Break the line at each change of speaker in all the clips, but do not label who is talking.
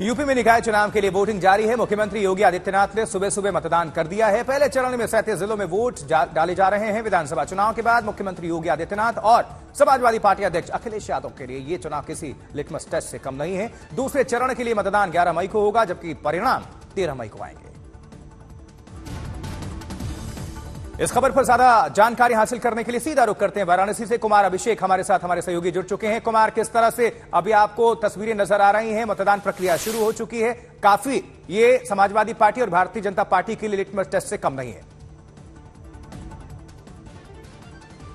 UP में निकाय चुनाव के लिए वोटिंग जारी है। मुख्यमंत्री योगी आदित्यनाथ ने सुबह सुबह मतदान कर दिया है। पहले चरण में 37 जिलों में वोट डाले जा रहे हैं। विधानसभा चुनाव के बाद मुख्यमंत्री योगी आदित्यनाथ और समाजवादी पार्टी अध्यक्ष अखिलेश यादव के लिए यह चुनाव किसी लिटमस टेस्ट से कम नहीं है। दूसरे चरण के लिए मतदान 11 मई को होगा, जबकि परिणाम 13 मई को आएंगे। इस खबर पर ज्यादा जानकारी हासिल करने के लिए सीधा रुख करते हैं वाराणसी से। कुमार अभिषेक हमारे साथ, हमारे सहयोगी जुड़ चुके हैं। कुमार, किस तरह से अभी आपको तस्वीरें नजर आ रही हैं? मतदान प्रक्रिया शुरू हो चुकी है, काफी ये समाजवादी पार्टी और भारतीय जनता पार्टी के लिए लिटमस टेस्ट से कम नहीं है।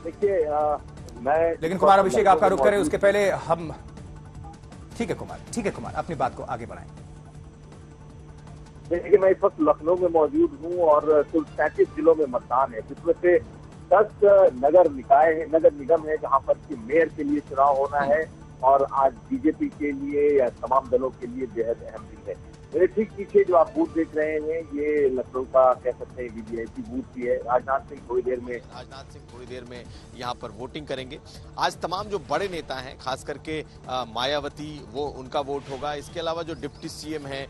देखिए,
लेकिन कुमार अभिषेक, आपका रुख करें उसके पहले हम ठीक है कुमार, अपनी बात को आगे बढ़ाएं।
देखिए, मैं इस वक्त लखनऊ में मौजूद हूं और कुल 37 जिलों में मतदान है, जिसमें से 10 नगर निगम है जहां पर कि मेयर के लिए चुनाव होना है। और आज बीजेपी के लिए या तमाम दलों के लिए बेहद अहम दिन है। मेरे ठीक पीछे जो आप बूथ देख रहे हैं, ये लखनऊ का कह सकते हैं वीवीआईपी बूथ भी है। राजनाथ सिंह थोड़ी देर में यहाँ पर वोटिंग करेंगे। आज तमाम जो बड़े नेता हैं, खास करके मायावती, वो उनका वोट होगा। इसके अलावा जो डिप्टी सीएम हैं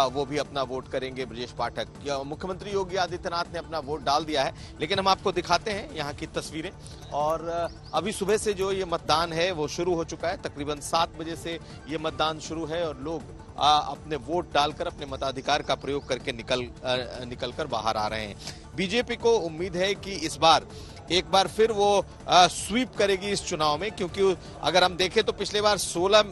वो भी अपना वोट करेंगे। ब्रजेश पाठक, मुख्यमंत्री योगी आदित्यनाथ ने अपना वोट डाल दिया है। लेकिन हम आपको दिखाते हैं यहाँ की तस्वीरें। और अभी सुबह से जो ये मतदान है वो शुरू हो चुका है। तकरीबन 7 बजे से ये मतदान शुरू है और लोग अपने वोट डालकर अपने मताधिकार का प्रयोग करके निकल कर बाहर आ रहे हैं। बीजेपी को उम्मीद है कि इस बार एक बार फिर वो स्वीप करेगी इस चुनाव में, क्योंकि अगर हम देखें तो पिछले बार 16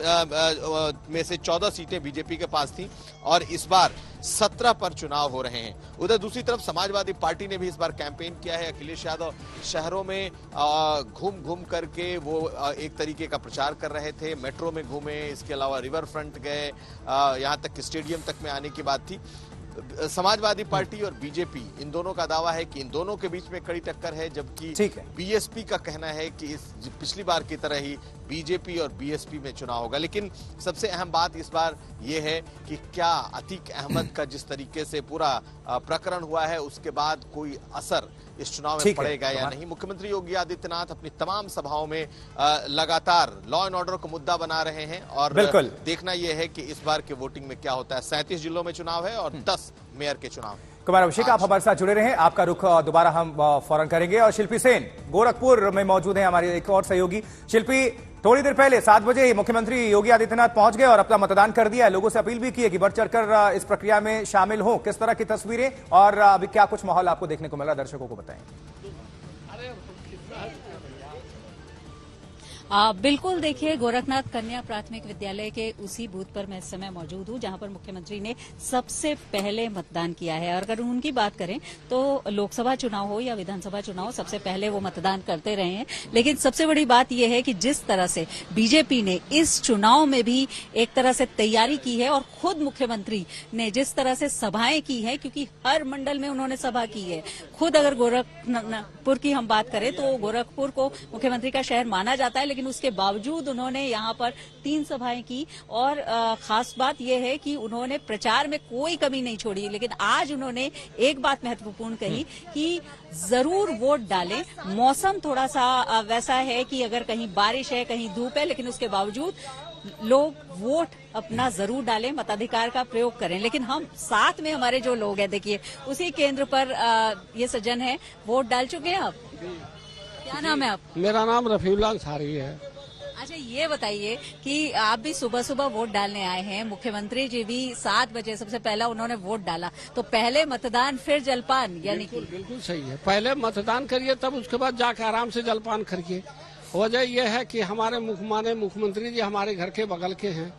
में से 14 सीटें बीजेपी के पास थी और इस बार 17 पर चुनाव हो रहे हैं। उधर दूसरी तरफ समाजवादी पार्टी ने भी इस बार कैंपेन किया है। अखिलेश यादव शहरों में घूम घूम करके वो एक तरीके का प्रचार कर रहे थे। मेट्रो में घूमे, इसके अलावा रिवर फ्रंट गए, यहाँ तक कि स्टेडियम तक में आने की बात थी। समाजवादी पार्टी और बीजेपी, इन दोनों का दावा है कि इन दोनों के बीच में कड़ी टक्कर है, जबकि बीएसपी का कहना है कि इस पिछली बार की तरह ही बीजेपी और बीएसपी में चुनाव होगा। लेकिन सबसे अहम बात इस बार यह है कि क्या अतीक अहमद का जिस तरीके से पूरा प्रकरण हुआ है उसके बाद कोई असर इस चुनाव में पड़ेगा या नहीं। मुख्यमंत्री योगी आदित्यनाथ अपनी तमाम सभाओं में लगातार लॉ एंड ऑर्डर को मुद्दा बना रहे हैं और देखना यह है कि इस बार के वोटिंग में क्या होता है। 37 जिलों में चुनाव है और 10 मेयर के चुनाव है।
कुमार अभिषेक, आप हमारे साथ जुड़े रहे हैं, आपका रुख दोबारा हम फौरन करेंगे। और शिल्पी सेन गोरखपुर में मौजूद हैं, हमारे एक और सहयोगी। शिल्पी, थोड़ी देर पहले 7 बजे मुख्यमंत्री योगी आदित्यनाथ पहुंच गए और अपना मतदान कर दिया है। लोगों से अपील भी की है कि बढ़ चढ़कर इस प्रक्रिया में शामिल हो। किस तरह की तस्वीरें और अभी क्या कुछ माहौल आपको देखने को मिला, दर्शकों को बताएं।
बिल्कुल, देखिए, गोरखनाथ कन्या प्राथमिक विद्यालय के उसी बूथ पर मैं इस समय मौजूद हूं जहां पर मुख्यमंत्री ने सबसे पहले मतदान किया है। और अगर उनकी बात करें तो लोकसभा चुनाव हो या विधानसभा चुनाव, सबसे पहले वो मतदान करते रहे हैं। लेकिन सबसे बड़ी बात यह है कि जिस तरह से बीजेपी ने इस चुनाव में भी एक तरह से तैयारी की है और खुद मुख्यमंत्री ने जिस तरह से सभाएं की है, क्योंकि हर मंडल में उन्होंने सभा की है। खुद अगर गोरखपुर की हम बात करें तो गोरखपुर को मुख्यमंत्री का शहर माना जाता है, लेकिन उसके बावजूद उन्होंने यहाँ पर 3 सभाएं की। और खास बात यह है कि उन्होंने प्रचार में कोई कमी नहीं छोड़ी। लेकिन आज उन्होंने एक बात महत्वपूर्ण कही कि जरूर वोट डालें। मौसम थोड़ा सा वैसा है कि अगर कहीं बारिश है, कहीं धूप है, लेकिन उसके बावजूद लोग वोट अपना जरूर डालें, मताधिकार का प्रयोग करें। लेकिन हम साथ में हमारे जो लोग हैं, देखिए उसी केंद्र पर ये सज्जन है, वोट डाल चुके हैं आप? क्या नाम है आप?
मेरा नाम रफीउल्लाह अंसारी है।
अच्छा, ये बताइए कि आप भी सुबह सुबह वोट डालने आए हैं। मुख्यमंत्री जी भी 7 बजे सबसे पहला उन्होंने वोट डाला, तो पहले मतदान फिर जलपान, यानी कि
बिल्कुल सही है। पहले मतदान करिए, तब उसके बाद जाकर आराम से जलपान करिए। वजह यह है कि हमारे मुख्यमंत्री जी हमारे घर के बगल के हैं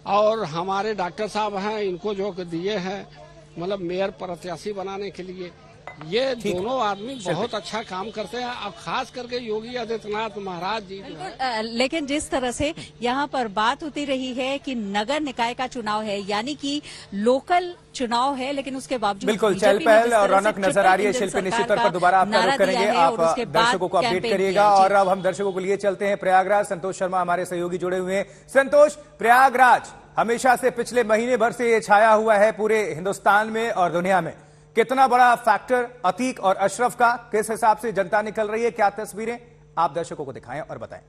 और हमारे डॉक्टर साहब हैं, इनको जो दिए हैं मतलब मेयर प्रत्याशी बनाने के लिए, ये दोनों आदमी बहुत अच्छा काम करते हैं। अब खास करके योगी आदित्यनाथ महाराज जी।
लेकिन जिस तरह से यहाँ पर बात होती रही है कि नगर निकाय का चुनाव है, यानी कि लोकल चुनाव है, लेकिन उसके बावजूद
बिल्कुल चहल पहल और रौनक नजर आ रही है। शिल्पी, निश्चित तौर पर दोबारा आपका रुख करेंगे, आप दर्शकों को अपडेट करिएगा। और अब हम दर्शकों को लिए चलते हैं प्रयागराज। संतोष शर्मा हमारे सहयोगी जुड़े हुए हैं। संतोष, प्रयागराज हमेशा से पिछले महीने भर से ये छाया हुआ है पूरे हिंदुस्तान में और दुनिया में। कितना बड़ा फैक्टर अतीक और अशरफ का, किस हिसाब से जनता निकल रही है, क्या तस्वीरें आप दर्शकों को दिखाएं और बताएं।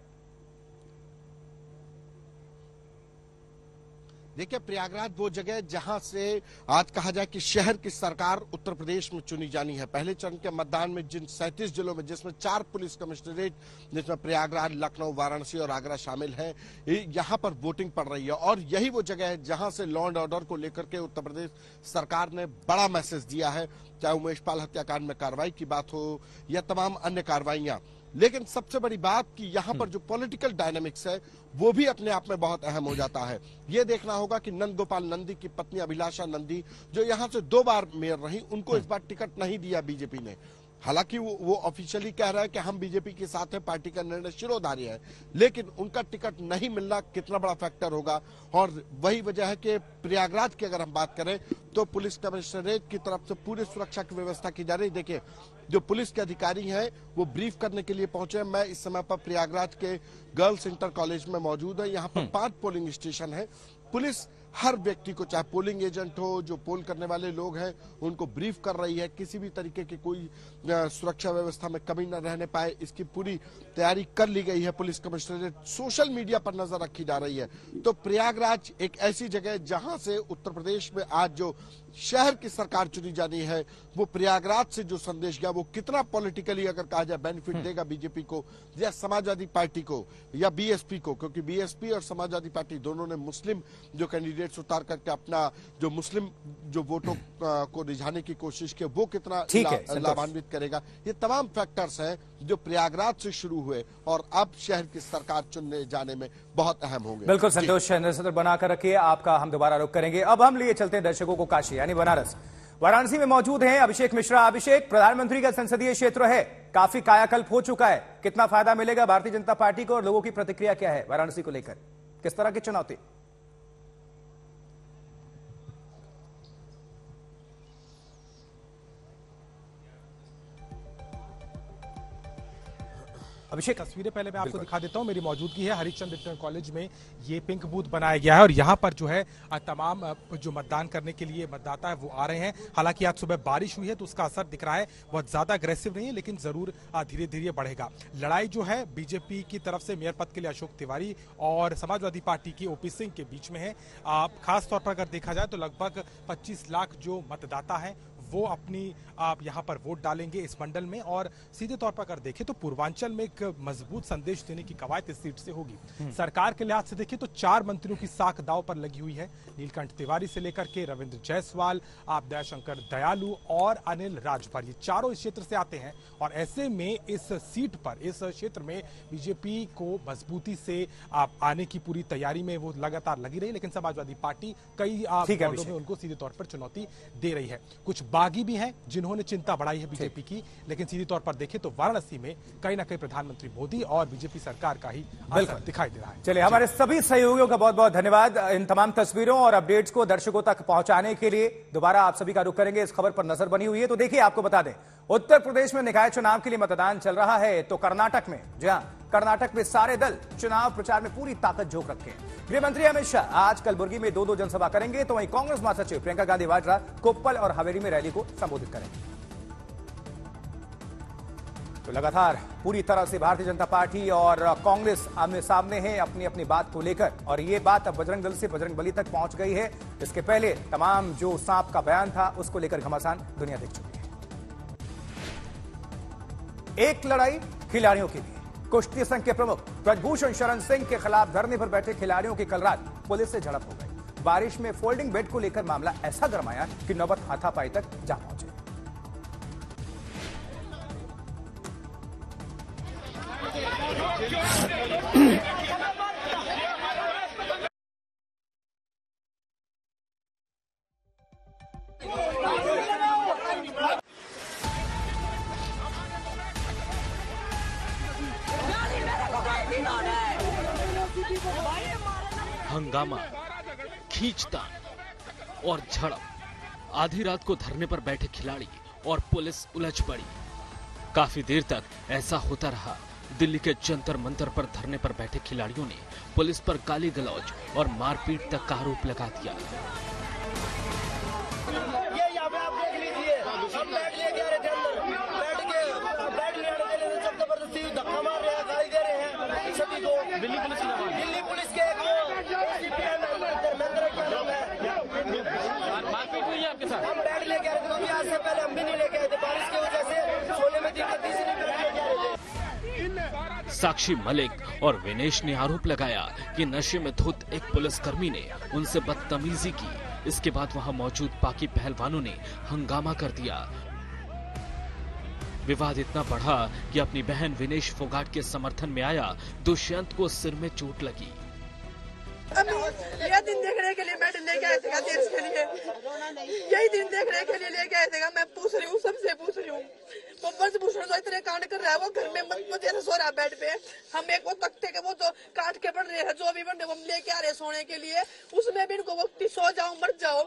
देखिए, प्रयागराज वो जगह जहां से आज कहा जाए कि शहर की सरकार उत्तर प्रदेश में चुनी जानी है। पहले चरण के मतदान में जिन 37 जिलों में, जिसमें 4 पुलिस कमिश्नरेट, जिसमें प्रयागराज, लखनऊ, वाराणसी और आगरा शामिल हैं, यहां पर वोटिंग पड़ रही है। और यही वो जगह है जहां से लॉ एंड ऑर्डर को लेकर के उत्तर प्रदेश सरकार ने बड़ा मैसेज दिया है, चाहे उमेश पाल हत्याकांड में कार्रवाई की बात हो या तमाम अन्य कार्रवाइयां। लेकिन सबसे बड़ी बात कि यहाँ पर जो पॉलिटिकल डायनामिक्स है वो भी अपने आप में बहुत अहम हो जाता है। ये देखना होगा कि नंद गोपाल नंदी की पत्नी अभिलाषा नंदी, जो यहाँ से 2 बार मेयर रही, उनको इस बार टिकट नहीं दिया बीजेपी ने। हालांकि वो ऑफिशियली कह रहा है कि हम बीजेपी के साथ है, पार्टी का निर्णय शिरोधार्य है, लेकिन उनका टिकट नहीं मिलना कितना बड़ा फैक्टर होगा। और वही वजह है कि प्रयागराज की अगर हम बात करें तो पुलिस कमिश्नरेट की तरफ से पूरी सुरक्षा की व्यवस्था की जा रही है। देखिए, जो पुलिस के अधिकारी हैं वो ब्रीफ करने के लिए पहुंचे। मैं इस समय पर प्रयागराज के गर्ल्स इंटर कॉलेज में मौजूद है। यहाँ पर 5 पोलिंग स्टेशन है। पुलिस हर व्यक्ति को, चाहे पोलिंग एजेंट हो, जो पोल करने वाले लोग हैं, उनको ब्रीफ कर रही है। किसी भी तरीके की कोई सुरक्षा व्यवस्था में कमी न रहने पाए, इसकी पूरी तैयारी कर ली गई है। पुलिस कमिश्नरेट, सोशल मीडिया पर नजर रखी जा रही है। तो प्रयागराज एक ऐसी जगह जहां से उत्तर प्रदेश में आज जो शहर की सरकार चुनी जानी है, वो प्रयागराज से जो संदेश गया वो कितना पॉलिटिकली अगर कहा जाए बेनिफिट देगा बीजेपी को या समाजवादी पार्टी को या बीएसपी को, क्योंकि बीएसपी और समाजवादी पार्टी दोनों ने मुस्लिम जो कैंडिडेट्स उतार करके अपना जो मुस्लिम जो वोटों को रिझाने की कोशिश की, वो कितना लाभान्वित करेगा। ये तमाम फैक्टर्स हैं जो प्रयागराज से शुरू हुए और अब शहर की सरकार चुनने जाने में बहुत अहम होंगे।
बिल्कुल संतोष, नजर बनाकर रखिए, आपका हम दोबारा रुख करेंगे। अब हम लिए चलते हैं दर्शकों को काशी यानी बनारस। वाराणसी में मौजूद हैं अभिषेक मिश्रा। अभिषेक, प्रधानमंत्री का संसदीय क्षेत्र है, काफी कायाकल्प हो चुका है, कितना फायदा मिलेगा भारतीय जनता पार्टी को और लोगों की प्रतिक्रिया क्या है वाराणसी को लेकर, किस तरह की चुनौती?
अभिषेक, तस्वीरें पहले मैं आपको दिखा देता हूं। मेरी मौजूदगी है हरिश्चंद्र इंटर कॉलेज में। ये पिंक बूथ बनाया गया है और यहाँ पर जो है तमाम जो मतदान करने के लिए मतदाता है वो आ रहे हैं। हालांकि आज सुबह बारिश हुई है तो उसका असर दिख रहा है, बहुत ज्यादा अग्रेसिव नहीं है, लेकिन जरूर धीरे धीरे बढ़ेगा। लड़ाई जो है बीजेपी की तरफ से मेयर पद के लिए अशोक तिवारी और समाजवादी पार्टी की ओपी सिंह के बीच में है। खास तौर पर अगर देखा जाए तो लगभग 25 लाख जो मतदाता है वो अपनी यहाँ पर वोट डालेंगे इस मंडल में। और सीधे तौर पर अगर देखें तो पूर्वांचल में एक मजबूत संदेश देने की कवायद इस सीट से होगी। सरकार के लिहाज से देखें तो 4 मंत्रियों की साख दांव पर लगी हुई है। नीलकंठ तिवारी से लेकर के रविंद्र जायसवाल, दयाशंकर दयालु और अनिल राजभर, ये चारों इस क्षेत्र से आते हैं। और ऐसे में इस सीट पर, इस क्षेत्र में बीजेपी को मजबूती से आने की पूरी तैयारी में वो लगातार लगी रही, लेकिन समाजवादी पार्टी कई वार्डों में उनको सीधे तौर पर चुनौती दे रही है। कुछ बागी भी हैं जिन्होंने चिंता बढ़ाई है बीजेपी की, लेकिन सीधी तौर पर देखें तो वाराणसी में कहीं ना कहीं प्रधानमंत्री मोदी और बीजेपी सरकार का ही असर दिखाई दे रहा है।
चलिए, हमारे सभी सहयोगियों का बहुत बहुत धन्यवाद इन तमाम तस्वीरों और अपडेट्स को दर्शकों तक पहुंचाने के लिए। दोबारा आप सभी का रुख करेंगे, इस खबर पर नजर बनी हुई है। तो देखिए, आपको बता दें, उत्तर प्रदेश में निकाय चुनाव के लिए मतदान चल रहा है, तो कर्नाटक में, जी हां, कर्नाटक में सारे दल चुनाव प्रचार में पूरी ताकत झोंक रखे हैं। गृह मंत्री अमित शाह आज कलबुर्गी में 2 जनसभा करेंगे, तो वहीं कांग्रेस महासचिव प्रियंका गांधी वाड्रा कोप्पल और हावेरी में रैली को संबोधित करेंगे। तो लगातार पूरी तरह से भारतीय जनता पार्टी और कांग्रेस आमने सामने हैं अपनी अपनी बात को लेकर, और ये बात अब बजरंग दल से बजरंग बली तक पहुंच गई है। इसके पहले तमाम जो सांप का बयान था उसको लेकर घमासान दुनिया देख चुकी है। एक लड़ाई खिलाड़ियों के लिए। कुश्ती संघ के प्रमुख ब्रजभूषण शरण सिंह के खिलाफ धरने पर बैठे खिलाड़ियों की कल रात पुलिस से झड़प हो गई। बारिश में फोल्डिंग बेड को लेकर मामला ऐसा गरमाया कि नौबत हाथापाई तक जा पहुंचे।
हंगामा, खींचतान और झड़प। आधी रात को धरने पर बैठे खिलाड़ी और पुलिस उलझ पड़ी। काफी देर तक ऐसा होता रहा। दिल्ली के जंतर मंतर पर धरने पर बैठे खिलाड़ियों ने पुलिस पर गाली गलौज और मारपीट तक का आरोप लगा दिया।
दिल्ली पुलिस के
आपके साथ?
हम बैग लेके आ रहे थे, अभी आज से पहले हम भी नहीं लेके आए थे, बारिश की वजह से सोने में दिक्कत थी, इसलिए बैग लेके आ रहे थे।
साक्षी मलिक और विनेश ने आरोप लगाया कि नशे में धुत एक पुलिसकर्मी ने उनसे बदतमीजी की। इसके बाद वहां मौजूद बाकी पहलवानों ने हंगामा कर दिया। विवाद इतना बढ़ा कि अपनी बहन विनेश फोगाट के समर्थन में आया दुष्यंत को सिर में चोट लगी।
यह दिन देखने के लिए मेडल लेके आए थे देश के लिए, यही दिन देखने के लिए लेके आए थे। मैं पूछ रही हूँ, सबसे पूछ रही हूँ, बब्बर से पूछ रहा हूँ, इतने कांड कर रहा है वो, घर में मत जैसे सो रहा है बेड पे। हम एक वो तख्ते के वो जो काट के बढ़ रहे हैं, जो भी बन रहे हम लेके आ रहे सोने के लिए, उसमें भी इनको वो सो जाओ मर जाओ।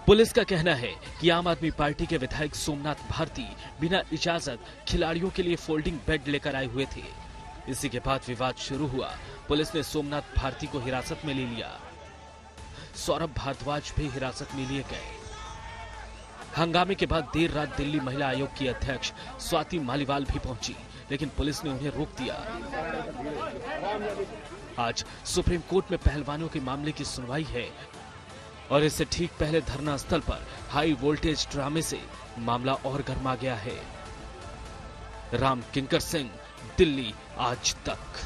पुलिस का कहना है कि आम आदमी पार्टी के विधायक सोमनाथ भारती बिना इजाजत खिलाड़ियों के लिए फोल्डिंग बेड लेकर आए हुए थे। इसी के बाद विवाद शुरू हुआ। पुलिस ने सोमनाथ भारती को हिरासत में ले लिया। सौरभ भारद्वाज भी हिरासत में लिए गए। हंगामे के बाद देर रात दिल्ली महिला आयोग की अध्यक्ष स्वाति मालीवाल भी पहुंची, लेकिन पुलिस ने उन्हें रोक दिया। आज सुप्रीम कोर्ट में पहलवानों के मामले की सुनवाई है और इससे ठीक पहले धरना स्थल पर हाई वोल्टेज ड्रामे से मामला और गर्मा गया है। राम किंकर सिंह, दिल्ली आज तक।